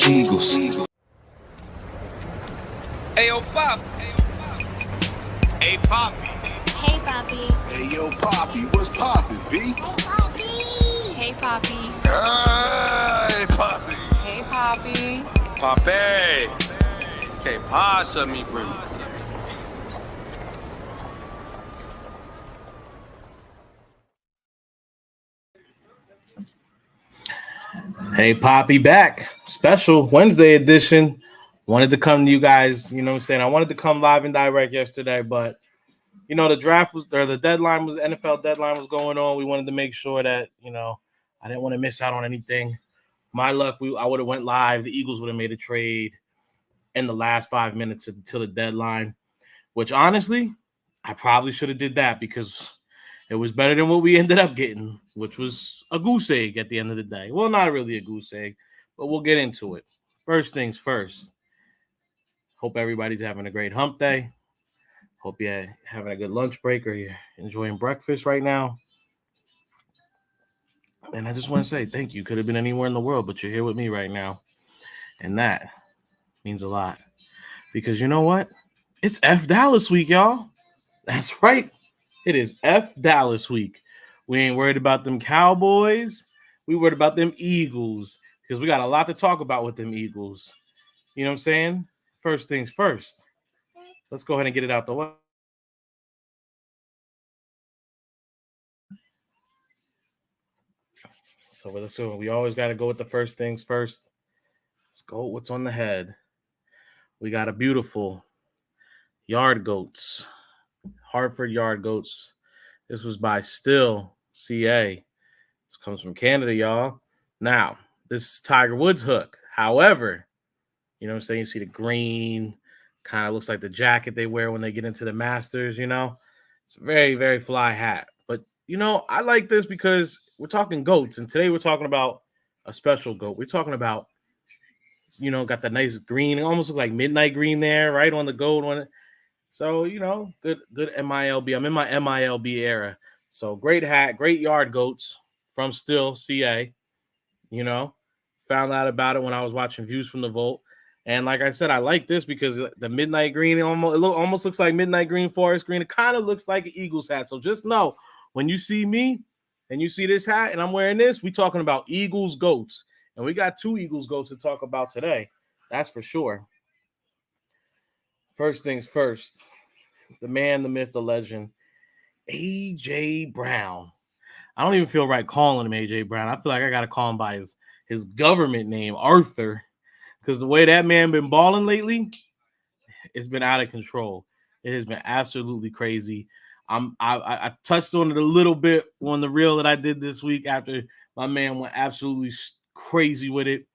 Eagles. Hey, Papi. Hey Papi. Hey Papi. Hey yo Papi, what's poppin', B? Hey Papi. Hey Papi. Hey Papi. Hey Papi. Papi. Que pasa, mi primo? Hey Papi back. Special Wednesday edition. Wanted to come to you guys, you know what I'm saying? I wanted to come live and direct yesterday, but you know, the draft was or the deadline was NFL deadline was going on. We wanted to make sure that, you know, I didn't want to miss out on anything. My luck, I would have went live. The Eagles would have made a trade in the last 5 minutes until the deadline, which honestly, I probably should have did that because it was better than what we ended up getting, which was a goose egg at the end of the day. Well, not really a goose egg, but we'll get into it. First things first. Hope everybody's having a great hump day. Hope you're having a good lunch break or you're enjoying breakfast right now. And I just want to say thank you. Could have been anywhere in the world, but you're here with me right now. And that means a lot. Because you know what? It's F Dallas week, y'all. That's right. It is F Dallas week. We ain't worried about them Cowboys. We worried about them Eagles because we got a lot to talk about with them Eagles. You know what I'm saying? First things first. Let's go ahead and get it out the way. So we always got to go with the first things first. Let's go with what's on the head. We got a beautiful Yard Goats, Hartford Yard Goats. This was by Still CA. This comes from Canada, y'all. Now, this is Tiger Woods hook. However, you know what I'm saying? You see the green, kind of looks like the jacket they wear when they get into the Masters, you know? It's a very, very fly hat. But, you know, I like this because we're talking goats, and today we're talking about a special goat. We're talking about, you know, got the nice green. It almost looks like midnight green there, right on the gold one. So, you know, good MILB. I'm in my MILB era. So great hat, great Yard Goats from Still CA. You know, found out about it when I was watching Views from the Vault. And like I said, I like this because the midnight green almost looks like midnight green, forest green. It kind of looks like an Eagles hat. So just know when you see me and you see this hat and I'm wearing this, we talking about Eagles goats. And we got two Eagles goats to talk about today. That's for sure. First things first, the man, the myth, the legend, A.J. Brown. I don't even feel right calling him A.J. Brown. I feel like I got to call him by his government name, Arthur, because the way that man been balling lately, it's been out of control. It has been absolutely crazy. I touched on it a little bit on the reel that I did this week after my man went absolutely crazy with it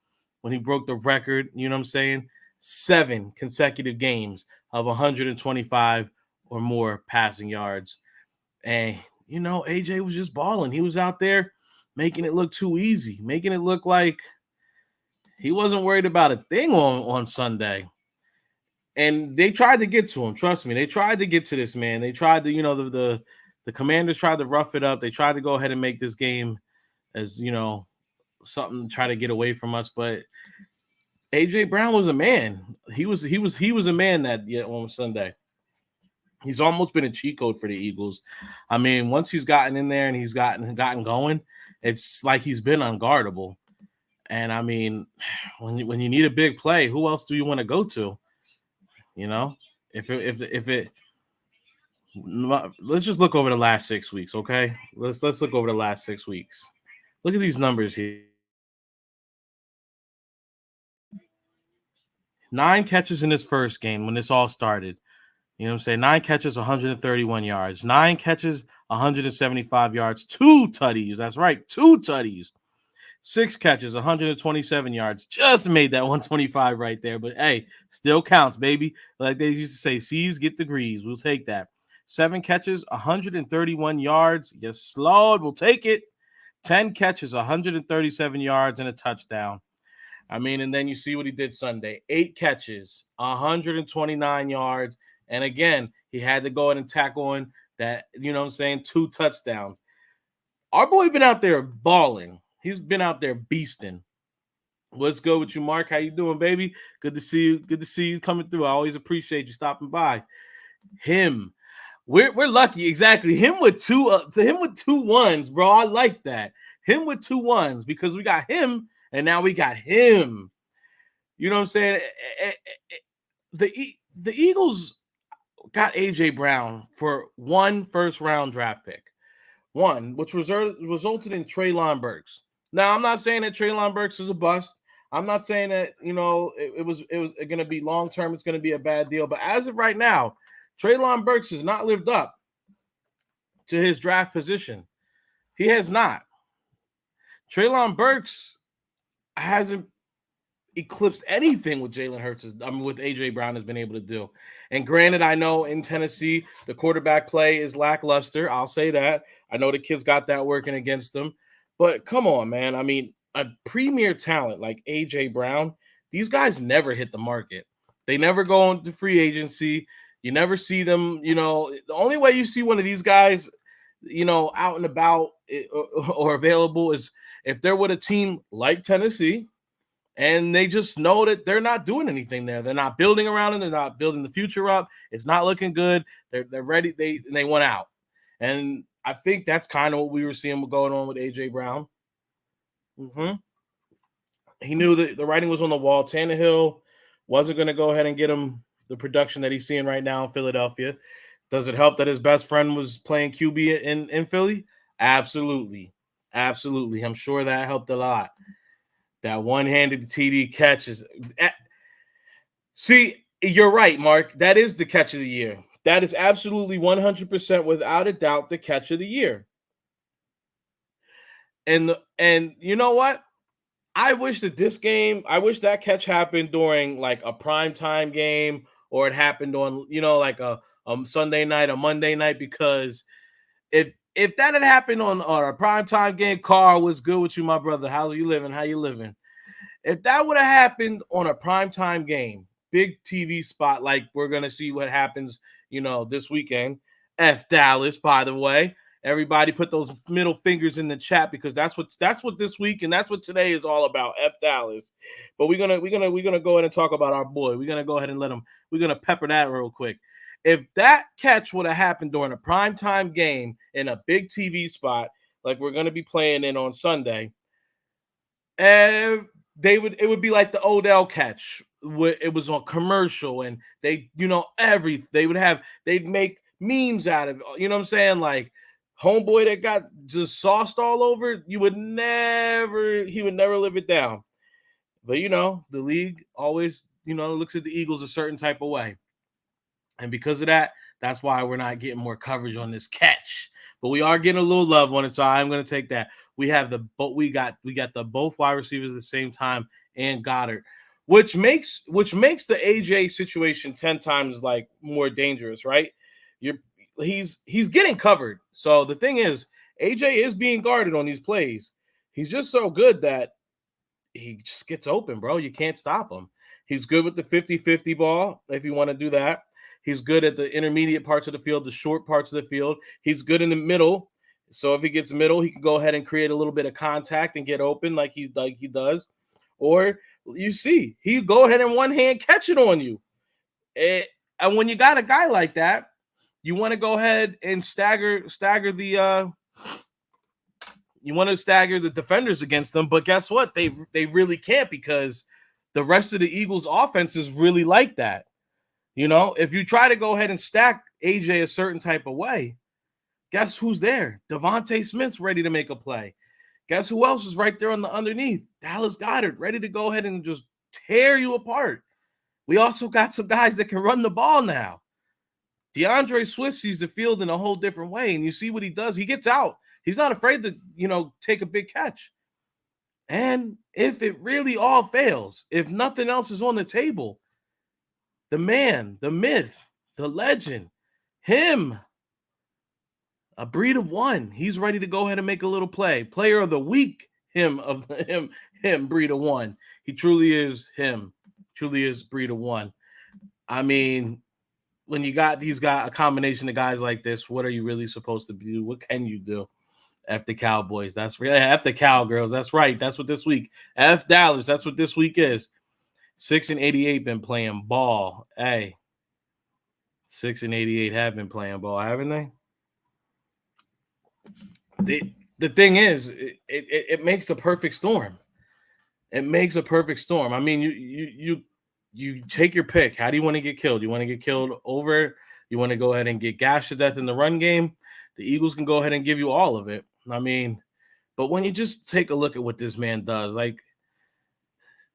when he broke the record. You know what I'm saying? 7 consecutive games of 125 or more passing yards. And, you know, AJ was just balling. He was out there making it look too easy, making it look like he wasn't worried about a thing on Sunday. And they tried to get to him. Trust me, they tried to get to this man. They tried to, you know, the Commanders tried to rough it up. They tried to go ahead and make this game as, you know, something to try to get away from us. But AJ Brown was a man. He was a man that on Sunday. He's almost been a cheat code for the Eagles. I mean, once he's gotten in there and he's gotten going, it's like he's been unguardable. And I mean, when you need a big play, who else do you want to go to? You know, if it let's just look over the last 6 weeks, okay? Let's look over the last 6 weeks. Look at these numbers here. 9 catches in his first game when this all started. You know what I'm saying? 9 catches, 131 yards. 9 catches, 175 yards. 2 tutties. That's right, 2 tutties. 6 catches, 127 yards. Just made that 125 right there. But, hey, still counts, baby. Like they used to say, C's get degrees. We'll take that. 7 catches, 131 yards. Yes, Lord, we'll take it. 10 catches, 137 yards, and a touchdown. I mean, and then you see what he did Sunday. 8 catches, 129 yards. And again, he had to go in and tack on that, you know what I'm saying, 2 touchdowns. Our boy been out there balling. He's been out there beasting. What's good with you, Mark? How you doing, baby? Good to see you. Good to see you coming through. I always appreciate you stopping by. Him. We're lucky, exactly. Him with two ones, bro. I like that. Him with 2 1s because we got him and now we got him. You know what I'm saying? The Eagles got AJ Brown for 1 first-round draft pick, which resulted in Treylon Burks. Now, I'm not saying that Treylon Burks is a bust. I'm not saying that it was going to be long term. It's going to be a bad deal. But as of right now, Treylon Burks has not lived up to his draft position. He has not. Treylon Burks hasn't eclipsed anything with Jalen Hurts. With AJ Brown has been able to do. And granted, I know in Tennessee the quarterback play is lackluster. I'll say that. I know the kids got that working against them. But come on, man. I mean, a premier talent like AJ Brown, these guys never hit the market. They never go into free agency. You never see them. The only way you see one of these guys, out and about or available is if they're with a team like Tennessee and they just know that they're not doing anything there. They're not building around it. They're not building the future up. It's not looking good. They're ready. They went out. And I think that's kind of what we were seeing going on with AJ Brown. He knew that the writing was on the wall. Tannehill wasn't going to go ahead and get him the production that he's seeing right now in Philadelphia. Does it help that his best friend was playing QB in Philly? Absolutely. Absolutely. I'm sure that helped a lot. That one-handed TD catch is – see, you're right, Mark. That is the catch of the year. That is absolutely 100% without a doubt the catch of the year. And you know what? I wish that catch happened during like a primetime game or it happened on, like a Sunday night, a Monday night, because if that had happened on a primetime game, Carl, what's good with you, my brother? How you living? How you living? If that would have happened on a primetime game, big TV spot, like we're going to see what happens, this weekend. F Dallas, by the way. Everybody put those middle fingers in the chat because that's what this week and that's what today is all about. F Dallas. But we're gonna go ahead and talk about our boy. We're gonna go ahead and we're gonna pepper that real quick. If that catch would have happened during a primetime game in a big TV spot, like we're gonna be playing in on Sunday, it would be like the Odell catch. It was on commercial and they'd make memes out of it. You know what I'm saying? Like homeboy that got just sauced all over, he would never live it down. But the league always, looks at the Eagles a certain type of way. And because of that, that's why we're not getting more coverage on this catch. But we are getting a little love on it, so I'm going to take that. We got the both wide receivers at the same time and Goddard, which makes the AJ situation 10 times like more dangerous, right? He's getting covered. So the thing is, AJ is being guarded on these plays. He's just so good that he just gets open, bro. You can't stop him. He's good with the 50-50 ball if you want to do that. He's good at the intermediate parts of the field, the short parts of the field. He's good in the middle. So if he gets middle, he can go ahead and create a little bit of contact and get open like he does. Or you see, he go ahead and one hand catch it on you. And when you got a guy like that, you want to go ahead and stagger the defenders against them. But guess what? They really can't because the rest of the Eagles offense is really like that. If you try to go ahead and stack AJ a certain type of way, guess who's there? Devontae Smith's ready to make a play. Guess who else is right there on the underneath? Dallas Goedert, ready to go ahead and just tear you apart. We also got some guys that can run the ball now. DeAndre Swift sees the field in a whole different way, and you see what he does. He gets out. He's not afraid to, take a big catch. And if it really all fails, if nothing else is on the table, the man, the myth, the legend, him, a breed of one. He's ready to go ahead and make a little play. Player of the week, him, breed of one. He truly is him. Truly is breed of one. I mean, when you got a combination of guys like this, what are you really supposed to do? What can you do? F the Cowboys. That's right. F the Cowgirls. That's right. That's what this week. F Dallas. That's what this week is. 6-88 been playing ball. Hey, 6-88 have been playing ball, haven't they? The thing is, it makes the perfect storm. It makes a perfect storm. I mean, you take your pick. How do you want to get killed? You want to get killed over? You want to go ahead and get gashed to death in the run game? The Eagles can go ahead and give you all of it. I mean, but when you just take a look at what this man does, like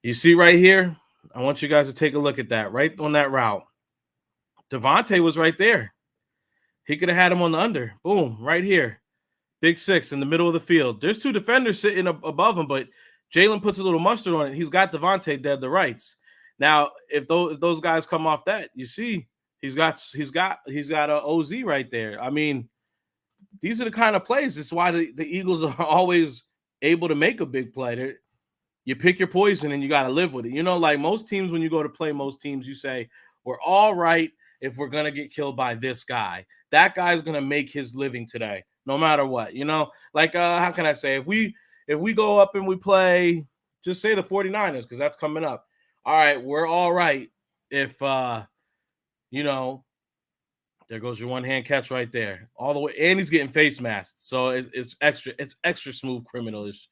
you see right here, I want you guys to take a look at that right on that route. Devontae was right there. He could have had him on the under. Boom, right here. Big six in the middle of the field. There's two defenders sitting above him, but Jalen puts a little mustard on it. He's got Devontae dead to rights. Now, if those guys come off that, you see, he's got a OZ right there. I mean, these are the kind of plays. It's why the Eagles are always able to make a big play. You pick your poison and you got to live with it. You know, like most teams, when you go to play most teams, you say, we're all right if we're going to get killed by this guy. That guy's going to make his living today, no matter what. You know, like how can I say, if we go up and we play, just say the 49ers, because that's coming up. All right, we're all right if, you know, there goes your one-hand catch right there. All the way, and he's getting face masked. So it's extra smooth criminal-ish.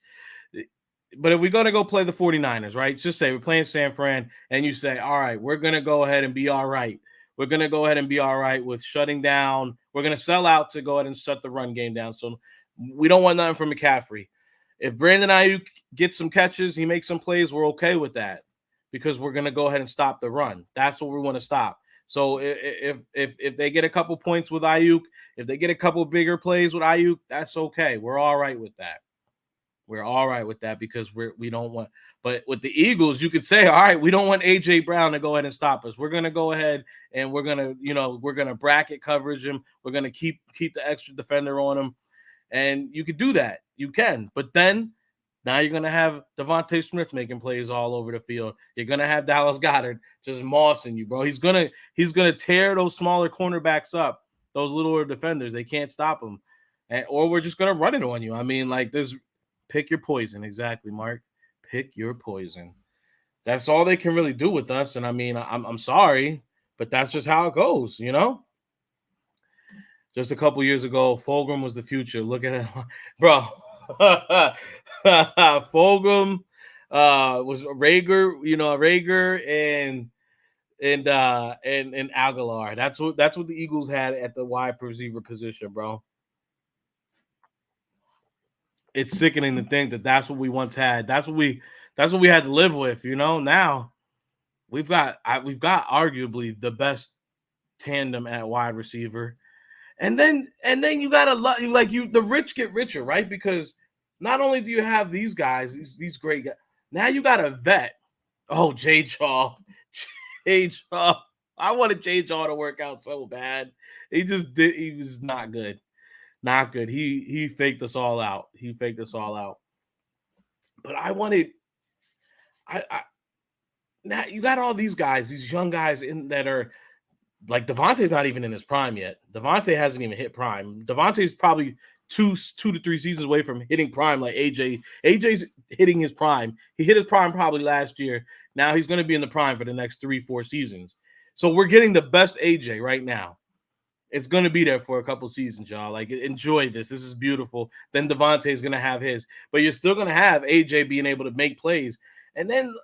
But if we're going to go play the 49ers, right, just say we're playing San Fran, and you say, all right, we're going to go ahead and be all right. We're going to go ahead and be all right with shutting down. We're going to sell out to go ahead and shut the run game down. So we don't want nothing from McCaffrey. If Brandon Ayuk gets some catches, he makes some plays, we're okay with that because we're going to go ahead and stop the run. That's what we want to stop. So if they get a couple points with Ayuk, if they get a couple bigger plays with Ayuk, that's okay. We're all right with that. We're all right with that because we don't want. But with the Eagles, you could say, all right, we don't want A.J. Brown to go ahead and stop us. We're going to go ahead and we're going to bracket coverage him. We're going to keep the extra defender on him. And you could do that. You can. But then now you're going to have Devontae Smith making plays all over the field. You're going to have Dallas Goedert just mossing you, bro. He's going to tear those smaller cornerbacks up, those littler defenders. They can't stop them. Or we're just going to run it on you. I mean, like pick your poison. Exactly, Mark. Pick your poison. That's all they can really do with us. And I mean, I'm sorry, but that's just how it goes, you know? Just a couple years ago, Fulgham was the future. Look at it, bro. Fulgham was Rager and Aguilar. That's what the Eagles had at the wide receiver position, bro. It's sickening to think that that's what we once had. That's what we had to live with, you know. Now we've got arguably the best tandem at wide receiver. And then you gotta the rich get richer, right? Because not only do you have these guys, these great guys, now you got a vet. Oh, Jay Chaw. I wanted Jay Chaw to work out so bad. He was not good. Not good. He faked us all out. But now you got all these guys, these young guys that are like Devontae's not even in his prime yet. Devontae hasn't even hit prime. Devontae's probably two to three seasons away from hitting prime like AJ. AJ's hitting his prime. He hit his prime probably last year. Now he's going to be in the prime for the next 3-4 seasons. So we're getting the best AJ right now. It's going to be there for a couple seasons, y'all. Like, enjoy this. This is beautiful. Then Devontae is going to have his. But you're still going to have AJ being able to make plays. And then,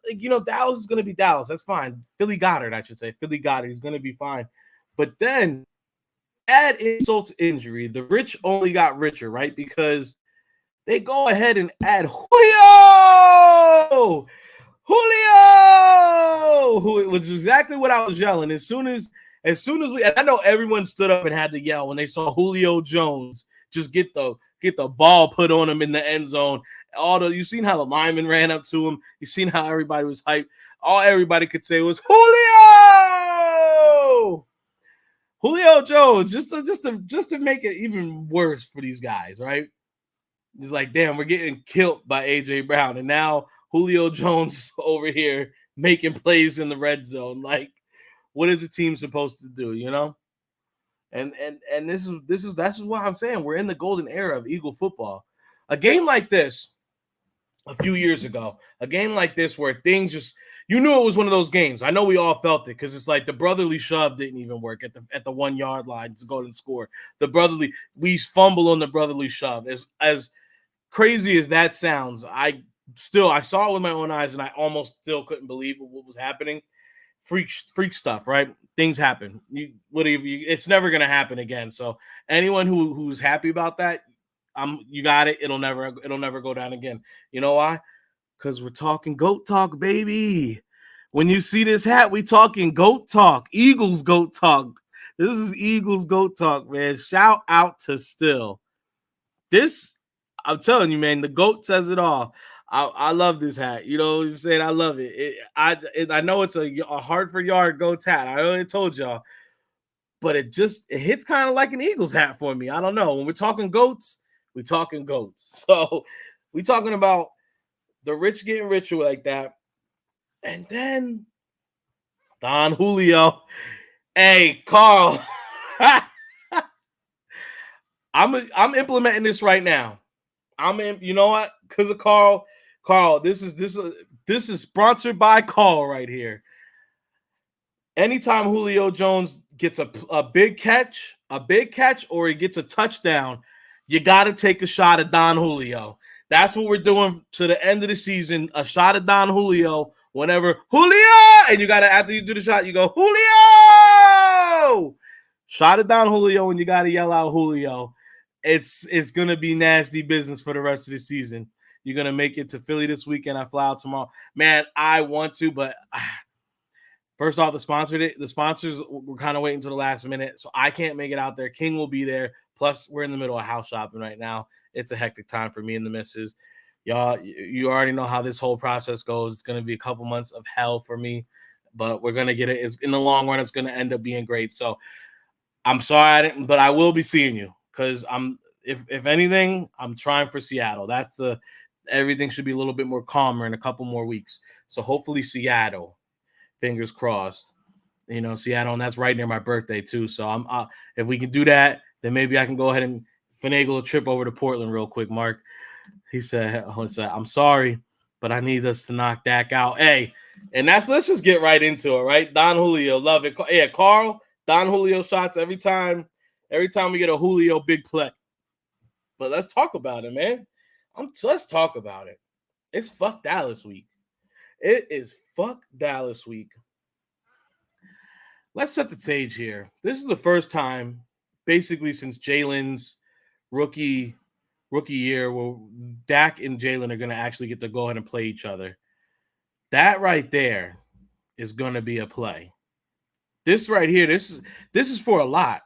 Dallas is going to be Dallas. That's fine. Philly Goddard, I should say. Philly Goddard is going to be fine. But then, add insult to injury. The rich only got richer, right? Because they go ahead and add Julio! Which is exactly what I was yelling. As soon as we, and I know everyone stood up and had to yell when they saw Julio Jones just get the ball put on him in the end zone. You seen how the lineman ran up to him. You seen how everybody was hyped. All everybody could say was Julio Jones, just to make it even worse for these guys, right? It's like, damn, we're getting killed by AJ Brown, and now Julio Jones over here making plays in the red zone. Like, what is a team supposed to do, you know? And that's what I'm saying. We're in the golden era of Eagle football. A game like this a few years ago, a game like this where things just you knew it was one of those games. I know we all felt it because it's like the brotherly shove didn't even work at the 1 yard line to go and score. We fumble on the brotherly shove. As crazy as that sounds, I saw it with my own eyes and I almost still couldn't believe what was happening. Freak stuff, right? Things happen. It's never gonna happen again. So anyone who's happy about that, you got it. It'll never go down again. You know why? Because we're talking GOAT talk, baby. When you see this hat, we talking GOAT talk. Eagles GOAT talk. This is Eagles GOAT talk, man. Shout out to Still. This, I'm telling you, man, the GOAT says it all. I love this hat. You know what I'm saying? I love it. I know it's a Hartford Yard GOAT's hat. I already told y'all. But it hits kind of like an Eagles hat for me. I don't know. When we're talking GOATs, we're talking GOATs. So we're talking about the rich getting richer like that. And then Don Julio. Hey, Carl. I'm implementing this right now. You know what? Because of Carl, this is sponsored by Carl right here. Anytime Julio Jones gets a big catch, or he gets a touchdown, you got to take a shot at Don Julio. That's what we're doing to the end of the season. A shot at Don Julio whenever Julio, and you got to, after you do the shot, you go Julio. Shot at Don Julio, and you got to yell out Julio. It's going to be nasty business for the rest of the season. You're going to make it to Philly this weekend. I fly out tomorrow. Man, I want to, but first off, the sponsors were kind of waiting until the last minute, so I can't make it out there. King will be there. Plus, we're in the middle of house shopping right now. It's a hectic time for me and the missus. Y'all, you already know how this whole process goes. It's going to be a couple months of hell for me, but we're going to get it. It's, in the long run, it's going to end up being great. So I'm sorry but I will be seeing you because if anything, I'm trying for Seattle. Everything should be a little bit more calmer in a couple more weeks. So hopefully Seattle, fingers crossed, Seattle, and that's right near my birthday too. So if we can do that, then maybe I can go ahead and finagle a trip over to Portland real quick. Mark, he said, I'm sorry, but I need us to knock Dak out. Hey, and let's just get right into it, right? Don Julio, love it. Yeah, Carl, Don Julio shots every time we get a Julio big play. But let's talk about it, man. Let's talk about it. It's fuck Dallas week. It is fuck Dallas week. Let's set the stage here. This is the first time, basically, since Jalen's rookie year, where Dak and Jalen are going to actually get to go ahead and play each other. That right there is going to be a play. This right here, this is for a lot.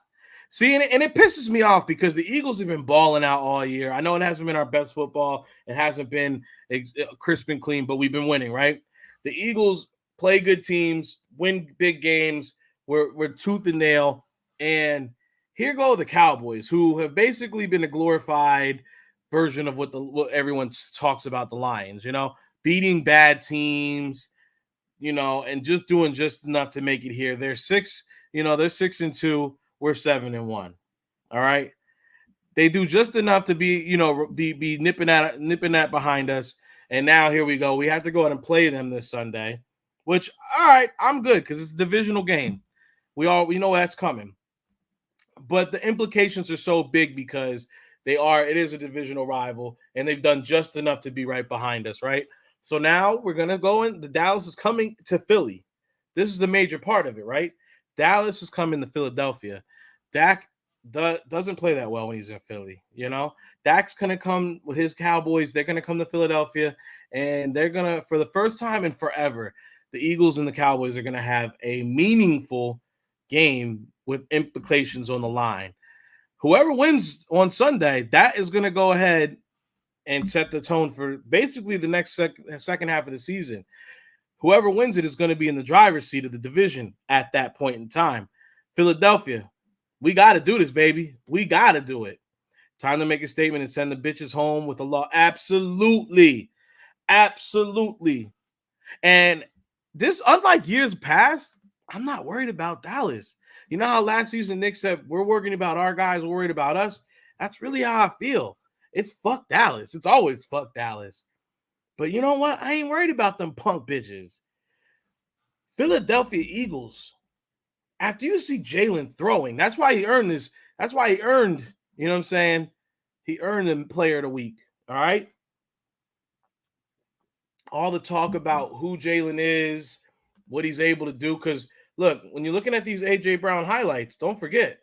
See, and it pisses me off because the Eagles have been balling out all year. I know it hasn't been our best football. It hasn't been crisp and clean, but we've been winning, right? The Eagles play good teams, win big games. We're tooth and nail. And here go the Cowboys, who have basically been a glorified version of what everyone talks about the Lions, beating bad teams, and just doing just enough to make it here. They're 6-2. We're 7-1. All right. They do just enough to be nipping at behind us. And now here we go. We have to go ahead and play them this Sunday, which, all right, I'm good because it's a divisional game. We know that's coming. But the implications are so big because it is a divisional rival, and they've done just enough to be right behind us, right? So now we're going to go in. The Dallas is coming to Philly. This is the major part of it, right? Dallas is coming to Philadelphia. Dak doesn't play that well when he's in Philly, Dak's going to come with his Cowboys. They're going to come to Philadelphia, and they're going to, for the first time in forever, the Eagles and the Cowboys are going to have a meaningful game with implications on the line. Whoever wins on Sunday, that is going to go ahead and set the tone for basically the next second half of the season. Whoever wins it is going to be in the driver's seat of the division at that point in time. Philadelphia, we got to do this, baby. We got to do it. Time to make a statement and send the bitches home with a law. Absolutely. Absolutely. And this, unlike years past, I'm not worried about Dallas You know how last season Nick said, we're worrying about our guys, worried about us? That's really how I feel. It's fuck Dallas. It's always fuck Dallas. But you know what? I ain't worried about them punk bitches. Philadelphia Eagles, after you see Jalen throwing, that's why he earned this. That's why he earned, you know what I'm saying? He earned the player of the week. All right. All the talk about who Jalen is, what he's able to do. Because look, when you're looking at these A.J. Brown highlights, don't forget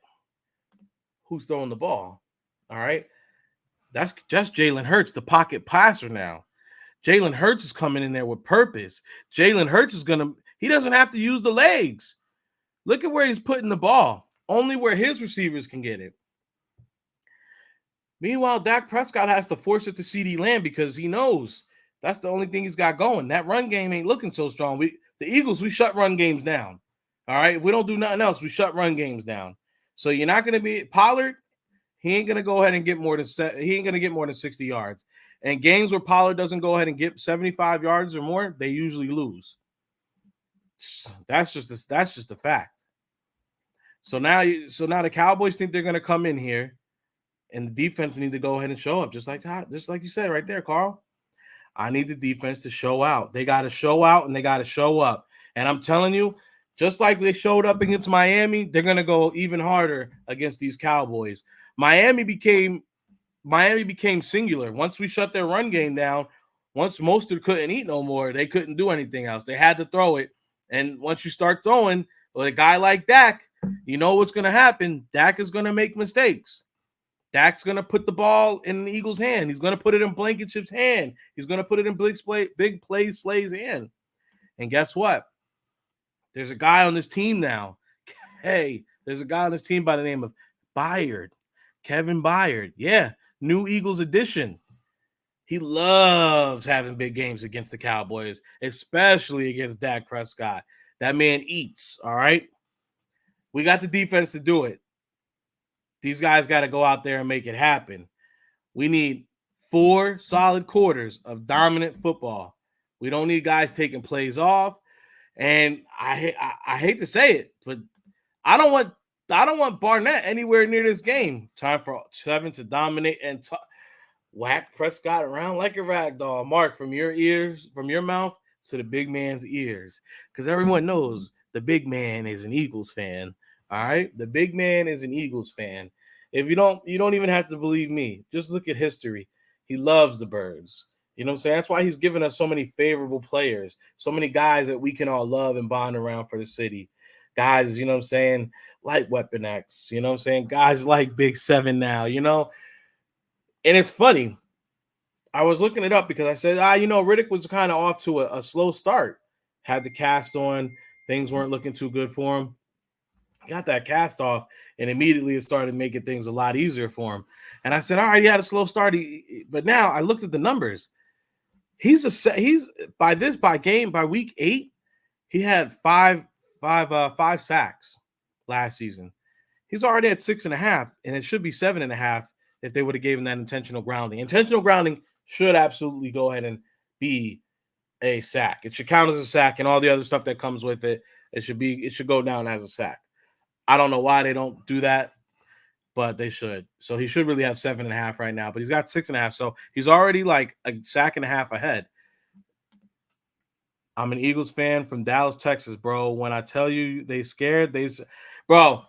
who's throwing the ball. All right. That's just Jalen Hurts, the pocket passer now. Jalen Hurts is coming in there with purpose. Jalen Hurts is he doesn't have to use the legs. Look at where he's putting the ball. Only where his receivers can get it. Meanwhile, Dak Prescott has to force it to CeeDee Lamb because he knows that's the only thing he's got going. That run game ain't looking so strong. The Eagles, we shut run games down. All right. If we don't do nothing else, we shut run games down. So you're not going to be Pollard. He ain't going to go ahead and get more than 60 yards. And games where Pollard doesn't go ahead and get 75 yards or more, they usually lose. That's just a fact. So now the Cowboys think they're going to come in here, and the defense need to go ahead and show up, just like you said right there, Carl. I need the defense to show out. They got to show out and they got to show up. And I'm telling you, just like they showed up against Miami, they're going to go even harder against these Cowboys. Miami became singular. Once we shut their run game down, once Mostert couldn't eat no more, they couldn't do anything else. They had to throw it. And once you start throwing, with a guy like Dak, you know what's going to happen. Dak is going to make mistakes. Dak's going to put the ball in the Eagles' hand. He's going to put it in Blankenship's hand. He's going to put it in Big Play Slay's hand. And guess what? There's a guy on this team now. Hey, there's a guy on this team by the name of Byard. Kevin Byard. Yeah, new Eagles edition. He loves having big games against the Cowboys, especially against Dak Prescott. That man eats, all right? We got the defense to do it. These guys got to go out there and make it happen. We need 4 solid quarters of dominant football. We don't need guys taking plays off. And I hate to say it, but I don't want Barnett anywhere near this game. Time for Seven to dominate and whack Prescott around like a rag doll. Mark, from your mouth to the big man's ears, because everyone knows the big man is an Eagles fan. All right, the big man is an Eagles fan. If you don't even have to believe me. Just look at history. He loves the Birds. You know what I'm saying? That's why he's given us so many favorable players, so many guys that we can all love and bond around for the city. Guys, you know what I'm saying, like Weapon X, you know what I'm saying? Guys like Big Seven now, you know? And it's funny. I was looking it up because I said, Riddick was kind of off to a slow start. Had the cast on. Things weren't looking too good for him. Got that cast off, and immediately it started making things a lot easier for him. And I said, all right, he had a slow start. But now I looked at the numbers. He's by week 8, he had five sacks last season. He's already at 6.5, and it should be 7.5 if they would have given that intentional grounding. Intentional grounding should absolutely go ahead and be a sack. It should count as a sack, and all the other stuff that comes with it. It should go down as a sack. I don't know why they don't do that, but they should. So he should really have 7.5 right now, but he's got 6.5. So he's already like a sack and a half ahead. I'm an Eagles fan from Dallas, Texas, bro. When I tell you they scared, bro,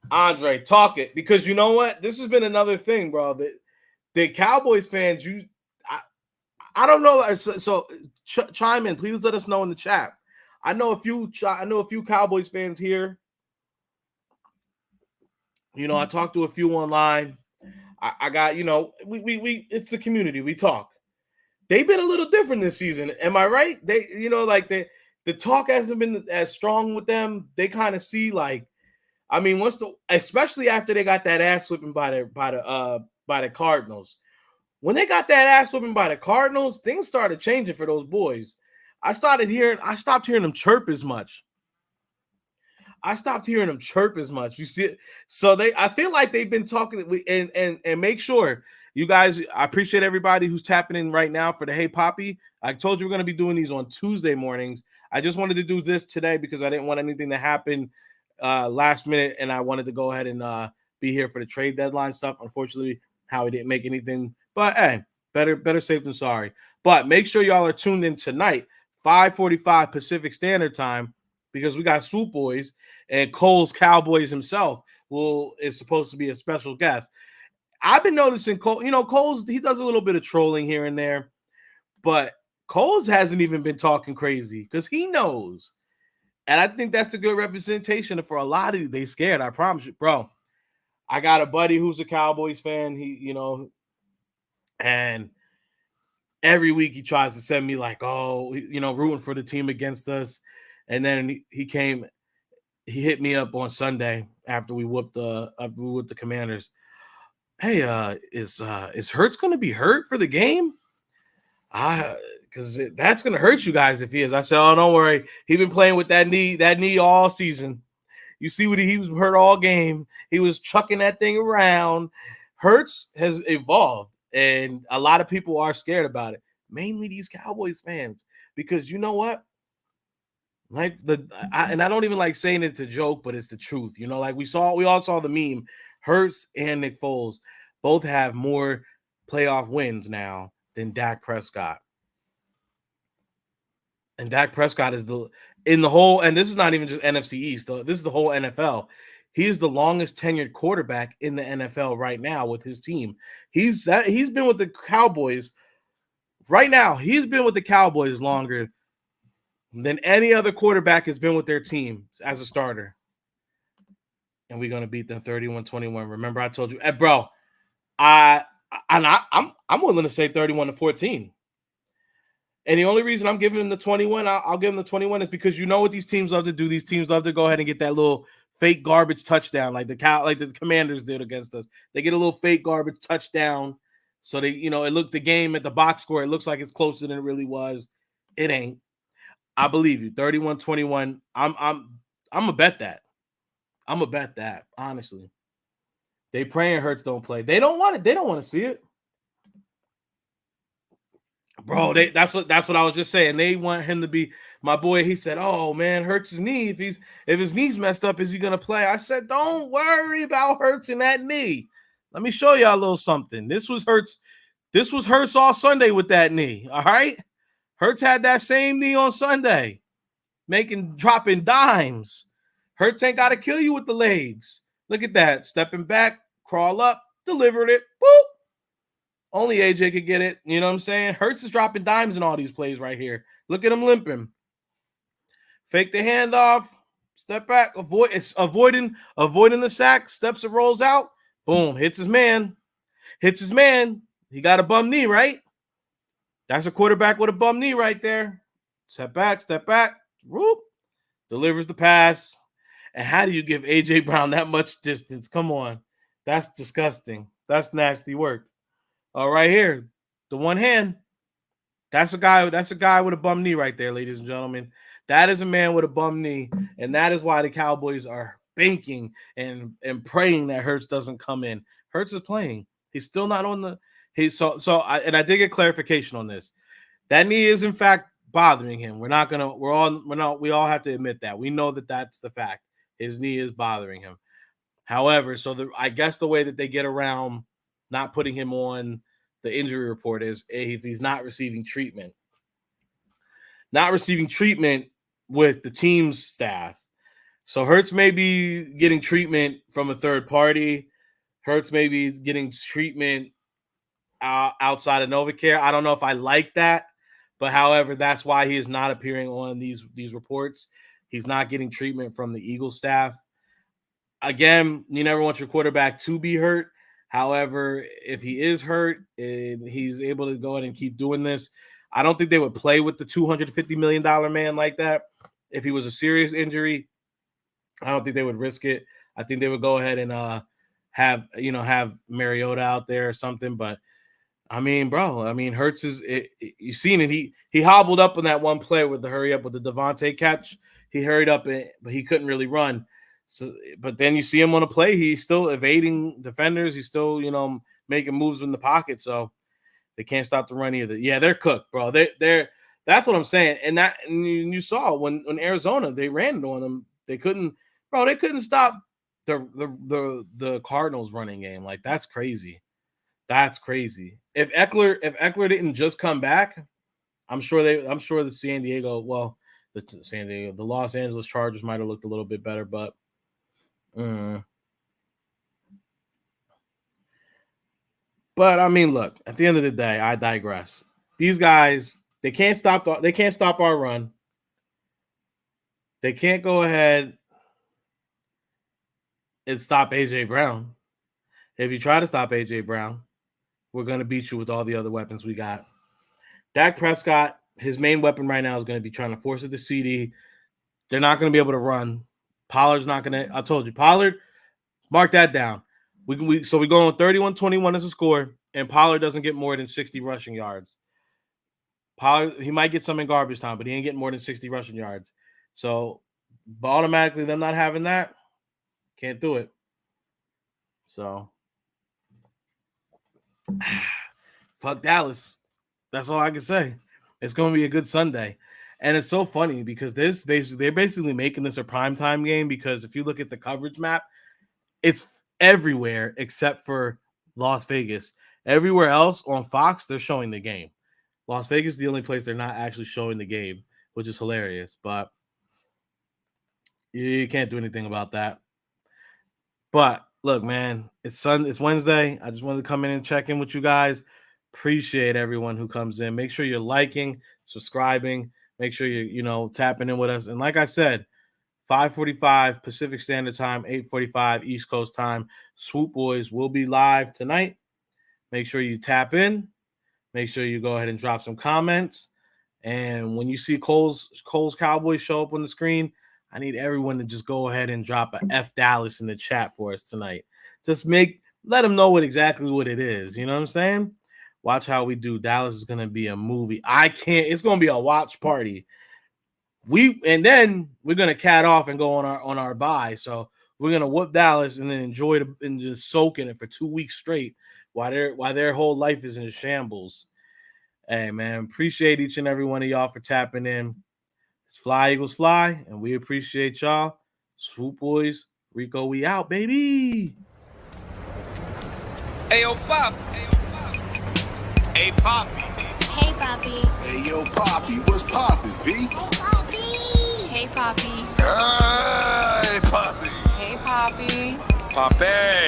Andre, talk it. Because you know what? This has been another thing, bro. The Cowboys fans, I don't know. So chime in. Please let us know in the chat. I know a few Cowboys fans here. You know, I talked to a few online. I got, we it's the community. We talk. They've been a little different this season. Am I right? They, the talk hasn't been as strong with them. They kind of see especially after they got that ass whipping by the Cardinals. When they got that ass whipping by the Cardinals, things started changing for those boys. I stopped hearing them chirp as much. You see it? So I feel like they've been talking and make sure you guys, I appreciate everybody who's tapping in right now for the Hey Papi. I told you we're going to be doing these on Tuesday mornings. I just wanted to do this today because I didn't want anything to happen last minute, and I wanted to go ahead and be here for the trade deadline stuff. Unfortunately, Howie didn't make anything, but hey, better safe than sorry. But make sure y'all are tuned in tonight, 5:45 Pacific Standard Time, because we got Swoop Boys and Cole's Cowboys himself is supposed to be a special guest. I've been noticing Cole, Cole's, he does a little bit of trolling here and there, but Cole's hasn't even been talking crazy because he knows. And I think that's a good representation for a lot of you. They scared, I promise you, bro. I got a buddy who's a Cowboys fan. And every week he tries to send me like, rooting for the team against us. And then he hit me up on Sunday after we whooped the Commanders. Hey, is Hurts going to be hurt for the game? Because that's going to hurt you guys if he is. I said, oh, don't worry. He's been playing with that knee all season. You see what he was hurt all game. He was chucking that thing around. Hurts has evolved, and a lot of people are scared about it, mainly these Cowboys fans, because you know what? Like I don't even like saying it to joke, but it's the truth. Like we all saw the meme. Hurts and Nick Foles both have more playoff wins now than Dak Prescott. And Dak Prescott is in the whole, and this is not even just NFC East, though. This is the whole NFL. He is the longest tenured quarterback in the NFL right now with his team. He's been with the Cowboys right now. He's been with the Cowboys longer than any other quarterback has been with their team as a starter. And we're gonna beat them 31-21. Remember, I told you, bro. I'm willing to say 31-14. And the only reason I'm giving him the 21, I'll give him the 21 is because you know what these teams love to do. These teams love to go ahead and get that little fake garbage touchdown, like the Commanders did against us. They get a little fake garbage touchdown, so they, it looked the game at the box score. It looks like it's closer than it really was. It ain't. I believe you. 31-21. I'm gonna bet that. I'm gonna bet that. Honestly, they praying Hurts don't play. They don't want it. They don't want to see it. Bro, that's what I was just saying. They want him to be my boy. He said, "Oh man, Hurts his knee. If his knee's messed up, is he gonna play?" I said, "Don't worry about Hurts in that knee. Let me show y'all a little something. This was Hurts. This was Hurts all Sunday with that knee. All right, Hurts had that same knee on Sunday, dropping dimes. Hurts ain't got to kill you with the legs. Look at that, stepping back, crawl up, delivered it. Boop. Only AJ could get it. You know what I'm saying? Hurts is dropping dimes in all these plays right here. Look at him limping. Fake the handoff. Step back. Avoiding the sack. Steps and rolls out. Boom. Hits his man. He got a bum knee, right? That's a quarterback with a bum knee right there. Step back. Whoop. Delivers the pass. And how do you give AJ Brown that much distance? Come on. That's disgusting. That's nasty work. Right here, the one hand. That's a guy with a bum knee right there, ladies and gentlemen. That is a man with a bum knee, and that is why the Cowboys are banking and praying that Hurts doesn't come in. Hurts is playing. He's still not on the. I did get clarification on this. That knee is in fact bothering him. We all have to admit that. We know that that's the fact. His knee is bothering him. However, I guess the way that they get around not putting him on the injury report is if he's not receiving treatment. Not receiving treatment with the team's staff. So Hurts may be getting treatment from a third party. Hurts may be getting treatment outside of NovaCare. I don't know if I like that, but however, that's why he is not appearing on these reports. He's not getting treatment from the Eagles staff. Again, you never want your quarterback to be hurt. However, if he is hurt and he's able to go ahead and keep doing this, I don't think they would play with the $250 million man like that. If he was a serious injury, I don't think they would risk it. I think they would go ahead and have Mariota out there or something. But I mean, bro, Hurts you've seen it. He hobbled up on that one play with the hurry up with the Devontae catch. He hurried up, but he couldn't really run. So, but then you see him on a play. He's still evading defenders. He's still, making moves in the pocket. So they can't stop the run either. Yeah, they're cooked, bro. They're that's what I'm saying. And you saw when Arizona, they ran on them. They couldn't, Bro, they couldn't stop the Cardinals running game. Like, that's crazy. That's crazy. If Eckler didn't just come back, I'm sure the Los Angeles Chargers might have looked a little bit better, but But I mean, look, at the end of the day, I digress. These guys, they can't stop our run. They can't go ahead and stop AJ Brown. If you try to stop AJ Brown, we're going to beat you with all the other weapons we got. Dak Prescott, his main weapon right now is going to be trying to force it to CD. They're not going to be able to run. Pollard's not going to. I told you, Pollard, mark that down. So we go on 31-21 as a score, and Pollard doesn't get more than 60 rushing yards. Pollard, he might get some in garbage time, but he ain't getting more than 60 rushing yards. So automatically, them not having that, can't do it. So fuck Dallas. That's all I can say. It's going to be a good Sunday. And it's so funny because they're basically making this a primetime game because if you look at the coverage map, it's everywhere except for Las Vegas. Everywhere else on Fox, they're showing the game. Las Vegas is the only place they're not actually showing the game, which is hilarious. But you can't do anything about that. But look, man, it's Wednesday. I just wanted to come in and check in with you guys. Appreciate everyone who comes in. Make sure you're liking, subscribing. Make sure you're tapping in with us. And like I said, 5:45 Pacific Standard Time, 8:45 East Coast Time. Swoop Boys will be live tonight. Make sure you tap in. Make sure you go ahead and drop some comments. And when you see Cole's Cowboys show up on the screen, I need everyone to just go ahead and drop a F Dallas in the chat for us tonight. Just let them know exactly what it is. You know what I'm saying? Watch how we do. Dallas is going to be a movie. It's going to be a watch party. And then we're going to cat off and go on our bye. So we're going to whoop Dallas and then enjoy it and just soak in it for 2 weeks straight while their whole life is in shambles. Hey, man, appreciate each and every one of y'all for tapping in. It's Fly Eagles Fly, and we appreciate y'all. Swoop Boys, Rico, we out, baby. Hey, yo, Pop. Hey Papi. Hey Papi. Hey yo Papi, what's poppin', B? Hey Papi. Hey Papi. Hey Papi. Hey Papi. Papi.